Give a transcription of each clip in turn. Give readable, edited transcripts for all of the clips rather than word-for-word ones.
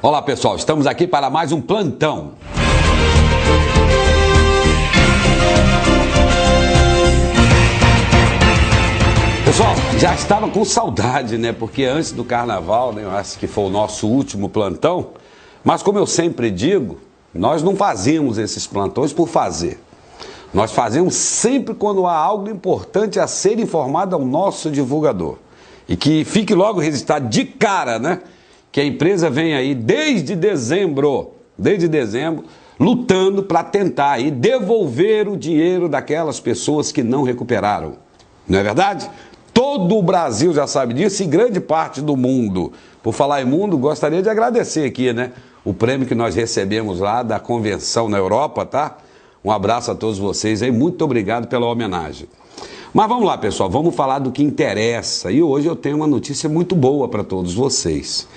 Olá pessoal, estamos aqui para mais um plantão. Pessoal, já estava com saudade, né? Porque antes do carnaval, né, eu acho que foi o nosso último plantão, mas como eu sempre digo, nós não fazemos esses plantões por fazer. Nós fazemos sempre quando há algo importante a ser informado ao nosso divulgador. E que fique logo registrado de cara, né? Que a empresa vem aí desde dezembro, lutando para tentar aí devolver o dinheiro daquelas pessoas que não recuperaram. Não é verdade? Todo o Brasil já sabe disso e grande parte do mundo. Por falar em mundo, gostaria de agradecer aqui, né? O prêmio que nós recebemos lá da convenção na Europa, tá? Um abraço a todos vocês aí, muito obrigado pela homenagem. Mas vamos lá, pessoal, vamos falar do que interessa. E hoje eu tenho uma notícia muito boa para todos vocês.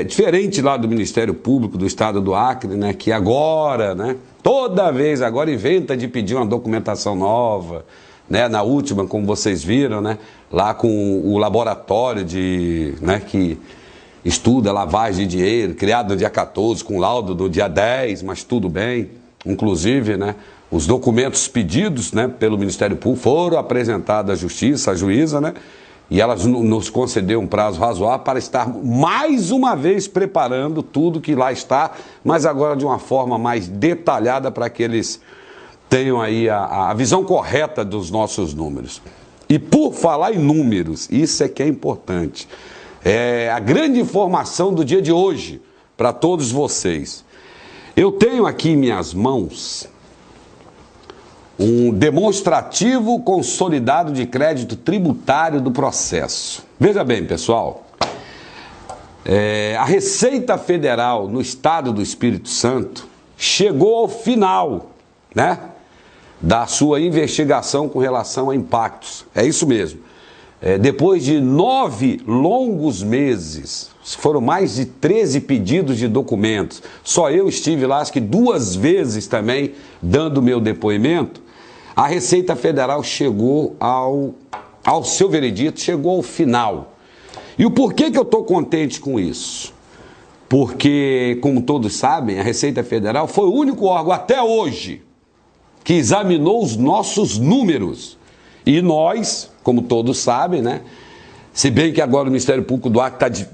Diferente lá do Ministério Público do Estado do Acre, né, que agora, né, toda vez agora inventa de pedir uma documentação nova, né, na última, como vocês viram, né, lá com o laboratório né, que estuda lavagem de dinheiro, criado no dia 14, com laudo do dia 10, mas tudo bem. Inclusive, né, os documentos pedidos, né, pelo Ministério Público foram apresentados à Justiça, à juíza, né, e ela nos concedeu um prazo razoável para estar mais uma vez preparando tudo que lá está, mas agora de uma forma mais detalhada para que eles tenham aí a visão correta dos nossos números. E por falar em números, isso é que é importante. A grande informação do dia de hoje para todos vocês. Eu tenho aqui em minhas mãos um demonstrativo consolidado de crédito tributário do processo. Veja bem, pessoal, a Receita Federal no Estado do Espírito Santo chegou ao final, né, da sua investigação com relação a impactos. É isso mesmo. Depois de 9 longos meses, foram mais de 13 pedidos de documentos. Só eu estive lá, acho que 2 vezes também, dando meu depoimento. A Receita Federal chegou ao seu veredito, chegou ao final. E o porquê que eu estou contente com isso? Porque, como todos sabem, a Receita Federal foi o único órgão até hoje que examinou os nossos números. E nós, como todos sabem, né? Se bem que agora o Ministério Público do Acre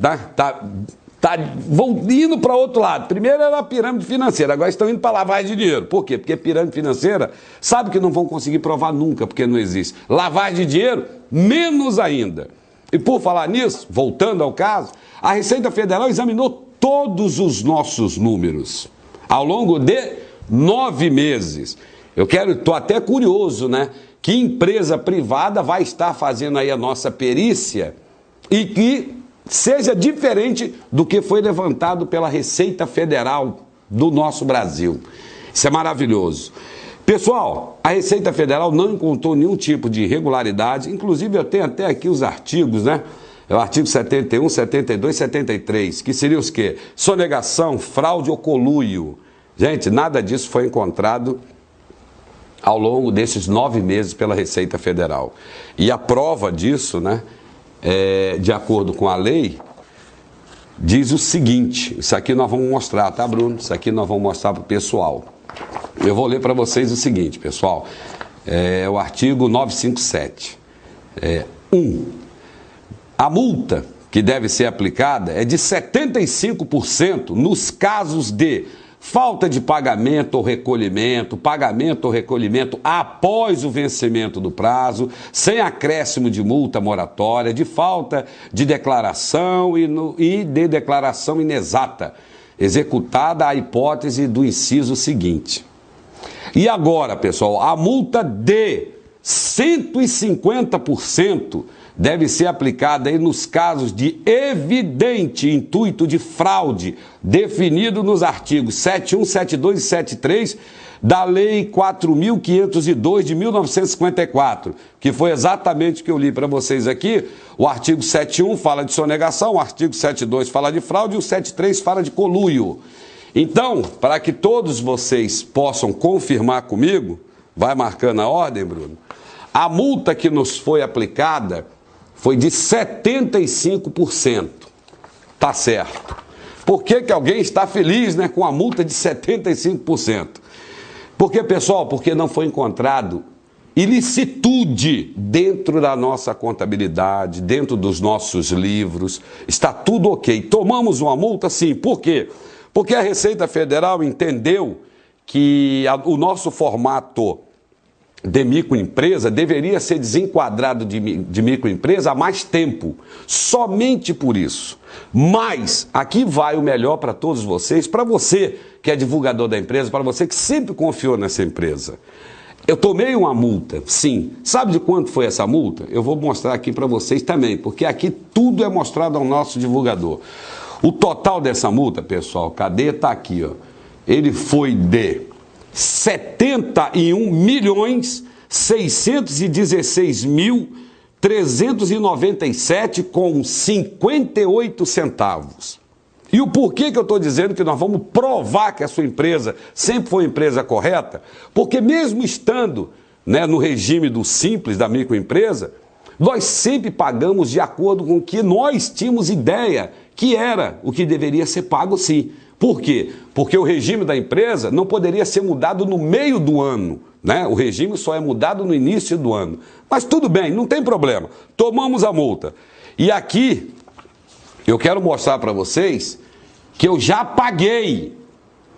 vão indo para outro lado. Primeiro era a pirâmide financeira, agora estão indo para lavagem de dinheiro. Por quê? Porque pirâmide financeira sabe que não vão conseguir provar nunca, porque não existe. Lavagem de dinheiro, menos ainda. E por falar nisso, voltando ao caso, a Receita Federal examinou todos os nossos números ao longo de 9 meses. Estou até curioso, né? Que empresa privada vai estar fazendo aí a nossa perícia e que seja diferente do que foi levantado pela Receita Federal do nosso Brasil. Isso é maravilhoso. Pessoal, a Receita Federal não encontrou nenhum tipo de irregularidade, inclusive eu tenho até aqui os artigos, né? É o artigo 71, 72, 73, que seriam os quê? Sonegação, fraude ou conluio. Gente, nada disso foi encontrado ao longo desses 9 meses pela Receita Federal. E a prova disso, né, de acordo com a lei, diz o seguinte, isso aqui nós vamos mostrar, tá, Bruno? Isso aqui nós vamos mostrar para o pessoal. Eu vou ler para vocês o seguinte, pessoal, o artigo 957. 1. A multa que deve ser aplicada é de 75% nos casos de falta de pagamento ou recolhimento após o vencimento do prazo, sem acréscimo de multa moratória, de falta de declaração e de declaração inexata, executada a hipótese do inciso seguinte. E agora, pessoal, a multa de 150% deve ser aplicada aí nos casos de evidente intuito de fraude, definido nos artigos 71, 72 e 73 da Lei 4.502 de 1954, que foi exatamente o que eu li para vocês aqui. O artigo 71 fala de sonegação, o artigo 72 fala de fraude e o 73 fala de conluio. Então, para que todos vocês possam confirmar comigo, vai marcando a ordem, Bruno, a multa que nos foi aplicada foi de 75%. Tá certo. Por que que alguém está feliz, né, com a multa de 75%? Porque, pessoal, porque não foi encontrado ilicitude dentro da nossa contabilidade, dentro dos nossos livros, está tudo ok. Tomamos uma multa, sim. Por quê? Porque a Receita Federal entendeu que o nosso formato de microempresa deveria ser desenquadrado de microempresa há mais tempo, somente por isso. Mas aqui vai o melhor para todos vocês, para você que é divulgador da empresa, para você que sempre confiou nessa empresa. Eu tomei uma multa, sim. Sabe de quanto foi essa multa? Eu vou mostrar aqui para vocês também, porque aqui tudo é mostrado ao nosso divulgador. O total dessa multa, pessoal, cadê? Está aqui, ó. Ele foi de 71.616.397,58. E o porquê que eu estou dizendo que nós vamos provar que a sua empresa sempre foi uma empresa correta? Porque mesmo estando, né, no regime do simples, da microempresa, nós sempre pagamos de acordo com o que nós tínhamos ideia que era o que deveria ser pago, sim. Por quê? Porque o regime da empresa não poderia ser mudado no meio do ano, né? O regime só é mudado no início do ano. Mas tudo bem, não tem problema. Tomamos a multa. E aqui eu quero mostrar para vocês que eu já paguei.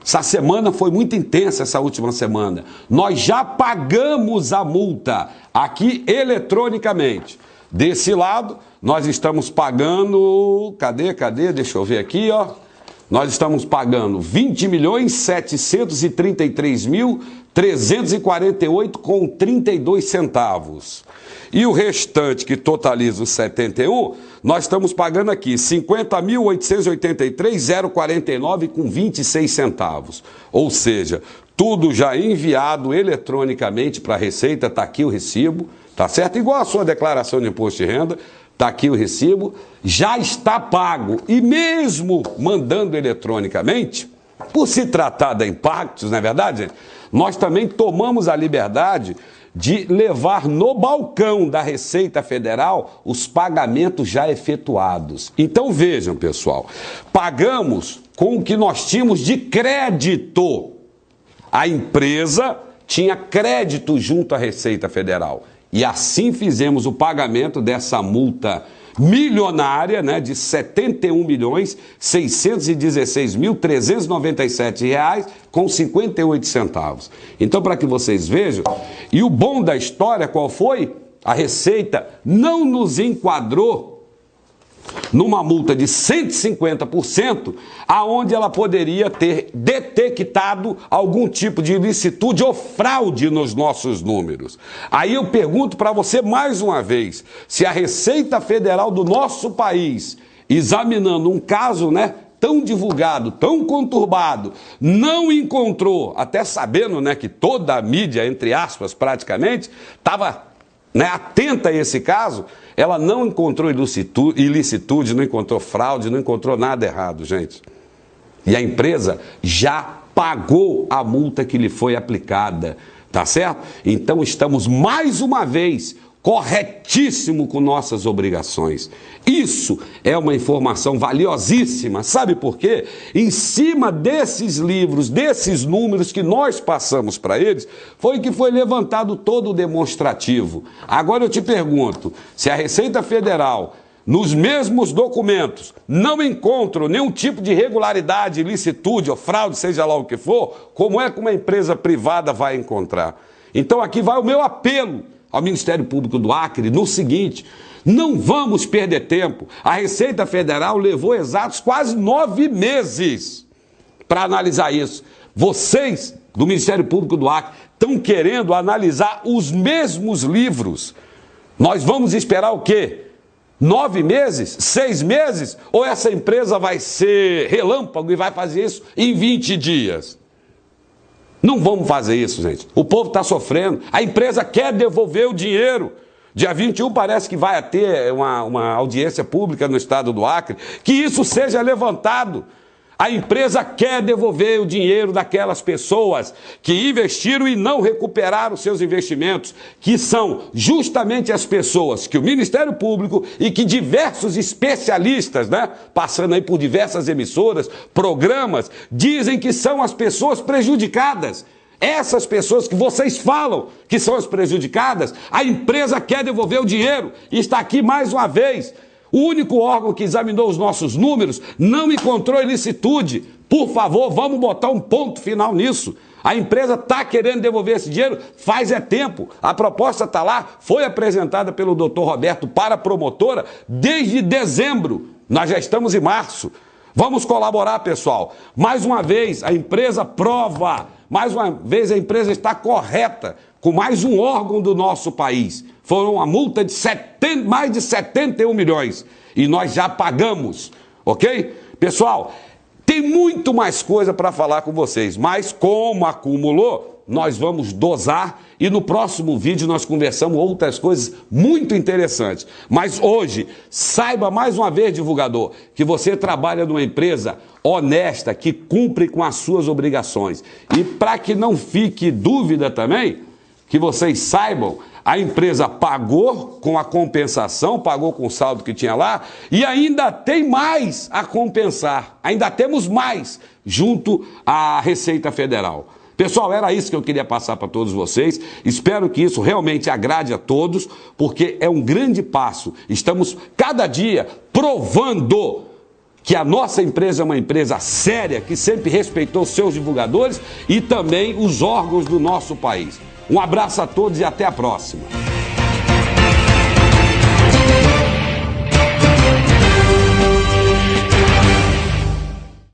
Essa semana foi muito intensa, essa última semana. Nós já pagamos a multa aqui eletronicamente. Desse lado, nós estamos pagando... Cadê? Deixa eu ver aqui, ó. Nós estamos pagando 20.733.348,32. E o restante, que totaliza os 71, nós estamos pagando aqui 50.883,049,26 centavos. Ou seja, tudo já enviado eletronicamente para a Receita, está aqui o recibo, tá certo? Igual a sua declaração de imposto de renda, está aqui o recibo, já está pago. E mesmo mandando eletronicamente, por se tratar da Impactus, não é verdade, gente? Nós também tomamos a liberdade de levar no balcão da Receita Federal os pagamentos já efetuados. Então vejam, pessoal, pagamos com o que nós tínhamos de crédito. A empresa tinha crédito junto à Receita Federal. E assim fizemos o pagamento dessa multa milionária, né, de R$ 71.616.397,58. Então, para que vocês vejam, e o bom da história qual foi? A Receita não nos enquadrou numa multa de 150%, aonde ela poderia ter detectado algum tipo de ilicitude ou fraude nos nossos números. Aí eu pergunto para você mais uma vez, se a Receita Federal do nosso país, examinando um caso, né, tão divulgado, tão conturbado, não encontrou, até sabendo, né, que toda a mídia, entre aspas, praticamente, estava, né, atenta a esse caso, ela não encontrou ilicitude, não encontrou fraude, não encontrou nada errado, gente. E a empresa já pagou a multa que lhe foi aplicada, tá certo? Então estamos mais uma vez corretíssimo com nossas obrigações. Isso é uma informação valiosíssima, sabe por quê? Em cima desses livros, desses números que nós passamos para eles, foi que foi levantado todo o demonstrativo. Agora eu te pergunto, se a Receita Federal, nos mesmos documentos, não encontra nenhum tipo de irregularidade, ilicitude ou fraude, seja lá o que for, como é que uma empresa privada vai encontrar? Então aqui vai o meu apelo ao Ministério Público do Acre, no seguinte: não vamos perder tempo. A Receita Federal levou exatos quase 9 meses para analisar isso. Vocês, do Ministério Público do Acre, estão querendo analisar os mesmos livros. Nós vamos esperar o quê? 9 meses? 6 meses? Ou essa empresa vai ser relâmpago e vai fazer isso em 20 dias? Não vamos fazer isso, gente. O povo está sofrendo. A empresa quer devolver o dinheiro. Dia 21 parece que vai ter uma audiência pública no estado do Acre. Que isso seja levantado. A empresa quer devolver o dinheiro daquelas pessoas que investiram e não recuperaram seus investimentos, que são justamente as pessoas que o Ministério Público e que diversos especialistas, passando aí por diversas emissoras, programas, dizem que são as pessoas prejudicadas. Essas pessoas que vocês falam que são as prejudicadas, a empresa quer devolver o dinheiro e está aqui mais uma vez. O único órgão que examinou os nossos números não encontrou ilicitude. Por favor, vamos botar um ponto final nisso. A empresa está querendo devolver esse dinheiro faz tempo. A proposta está lá, foi apresentada pelo Dr. Roberto para a promotora desde dezembro. Nós já estamos em março. Vamos colaborar, pessoal. Mais uma vez, a empresa prova. Mais uma vez, a empresa está correta com mais um órgão do nosso país. Foram uma multa de mais de 71 milhões. E nós já pagamos, ok? Pessoal, tem muito mais coisa para falar com vocês, mas como acumulou, nós vamos dosar e no próximo vídeo nós conversamos outras coisas muito interessantes. Mas hoje, saiba mais uma vez, divulgador, que você trabalha numa empresa honesta, que cumpre com as suas obrigações. E para que não fique dúvida também, que vocês saibam, a empresa pagou com a compensação, pagou com o saldo que tinha lá e ainda tem mais a compensar. Ainda temos mais junto à Receita Federal. Pessoal, era isso que eu queria passar para todos vocês. Espero que isso realmente agrade a todos, porque é um grande passo. Estamos cada dia provando que a nossa empresa é uma empresa séria, que sempre respeitou seus divulgadores e também os órgãos do nosso país. Um abraço a todos e até a próxima.